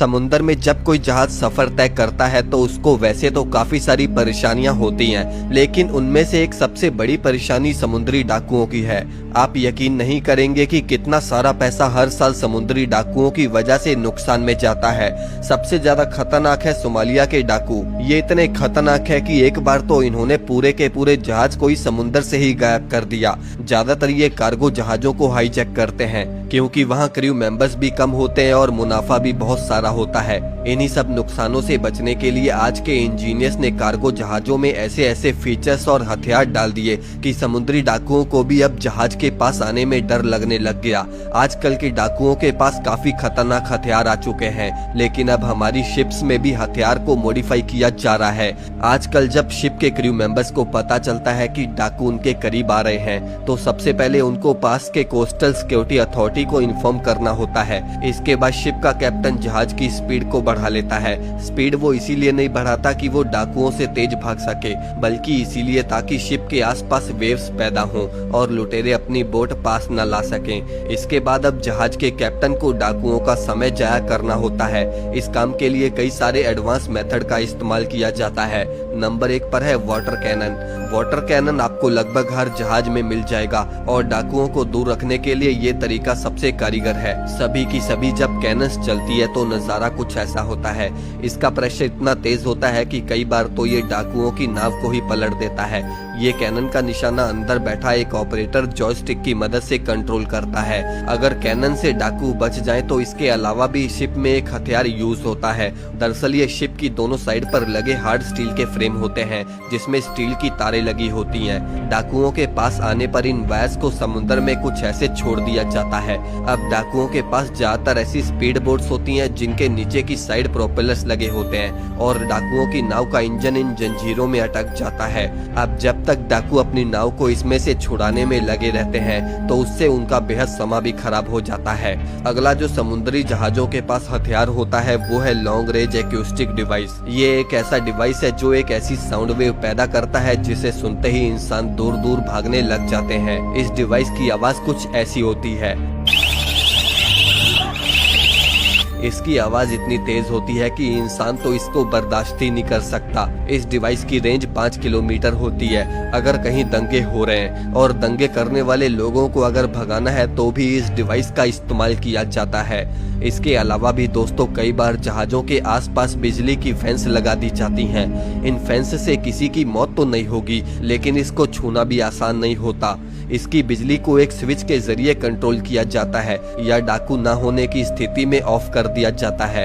समुंदर में जब कोई जहाज सफर तय करता है तो उसको वैसे तो काफी सारी परेशानियां होती हैं, लेकिन उनमें से एक सबसे बड़ी परेशानी समुद्री डाकुओं की है। आप यकीन नहीं करेंगे कि कितना सारा पैसा हर साल समुद्री डाकुओं की वजह से नुकसान में जाता है। सबसे ज्यादा खतरनाक है सोमालिया के डाकू। ये इतने खतरनाक है कि एक बार तो इन्होंने पूरे के पूरे जहाज को ही समुद्र से ही गायब कर दिया। ज्यादातर ये कार्गो जहाजों को हाईजैक करते हैं क्योंकि वहाँ क्रू मेंबर्स भी कम होते हैं और मुनाफा भी बहुत सारा होता है। इन्हीं सब नुकसानों से बचने के लिए आज के इंजीनियर्स ने कार्गो जहाजों में ऐसे ऐसे फीचर्स और हथियार डाल दिए कि समुद्री डाकुओं को भी अब जहाज के पास आने में डर लगने लग गया। आजकल के डाकुओं के पास काफी खतरनाक हथियार आ चुके हैं, लेकिन अब हमारी शिप्स में भी हथियार को मॉडिफाई किया जा रहा है। आजकल जब शिप के क्रू मेंबर्स को पता चलता है कि डाकू उनके करीब आ रहे हैं, तो सबसे पहले उनको पास के कोस्टल सिक्योरिटी अथॉरिटी को इन्फॉर्म करना होता है। इसके बाद शिप का कैप्टन जहाज की स्पीड को बढ़ा लेता है। स्पीड वो इसीलिए नहीं बढ़ाता कि वो डाकुओं से तेज भाग सके, बल्कि इसीलिए ताकि शिप के आसपास वेव्स पैदा हों और लुटेरे अपनी बोट पास न ला सकें। इसके बाद अब जहाज के कैप्टन को डाकुओं का समय जाया करना होता है। इस काम के लिए कई सारे एडवांस मेथड का इस्तेमाल किया जाता है। नंबर 1 पर है वाटर कैनन। वाटर कैनन आपको लगभग हर जहाज में मिल जाएगा और डाकुओं को दूर रखने के लिए ये तरीका सबसे कारीगर है। सभी की सभी जब कैनन्स चलती है तो नजारा कुछ ऐसा होता है। इसका प्रेशर इतना तेज होता है कि कई बार तो ये डाकुओं की नाव को ही पलट देता है। ये कैनन का निशाना अंदर बैठा एक ऑपरेटर जॉयस्टिक की मदद से कंट्रोल करता है। अगर कैनन से डाकू बच जाए तो इसके अलावा भी शिप में एक हथियार यूज होता है। दरअसल ये शिप की दोनों साइड पर लगे हार्ड स्टील के फ्रेम होते हैं जिसमें स्टील की तारें लगी होती हैं। डाकुओं के पास आने पर इन वायर्स को समुद्र में कुछ ऐसे छोड़ दिया जाता है। अब डाकुओं के पास ज्यादातर ऐसी स्पीड बोट्स होती हैं जिनके नीचे की साइड प्रोपेलर्स लगे होते हैं और डाकुओं की नाव का इंजन इन जंजीरों में अटक जाता है। अब जब तक डाकू अपनी नाव को इसमें से छुड़ाने में लगे रहते हैं तो उससे उनका बेहद समा भी खराब हो जाता है। अगला जो समुद्री जहाजों के पास हथियार होता है वो है लॉन्ग रेंज एक्यूस्टिक डिवाइस। ये एक ऐसा डिवाइस है जो एक ऐसी साउंड वेव पैदा करता है जिसे सुनते ही इंसान दूर दूर भागने लग जाते हैं। इस डिवाइस की आवाज कुछ ऐसी होती है। इसकी आवाज इतनी तेज होती है कि इंसान तो इसको बर्दाश्त ही नहीं कर सकता। इस डिवाइस की रेंज 5 किलोमीटर होती है। अगर कहीं दंगे हो रहे हैं और दंगे करने वाले लोगों को अगर भगाना है तो भी इस डिवाइस का इस्तेमाल किया जाता है। इसके अलावा भी दोस्तों कई बार जहाजों के आसपास बिजली की फेंस लगा दी जाती हैं। इन फेंस से किसी की मौत तो नहीं होगी, लेकिन इसको छूना भी आसान नहीं होता। इसकी बिजली को एक स्विच के जरिए कंट्रोल किया जाता है या डाकू ना होने की स्थिति में ऑफ कर दिया जाता है।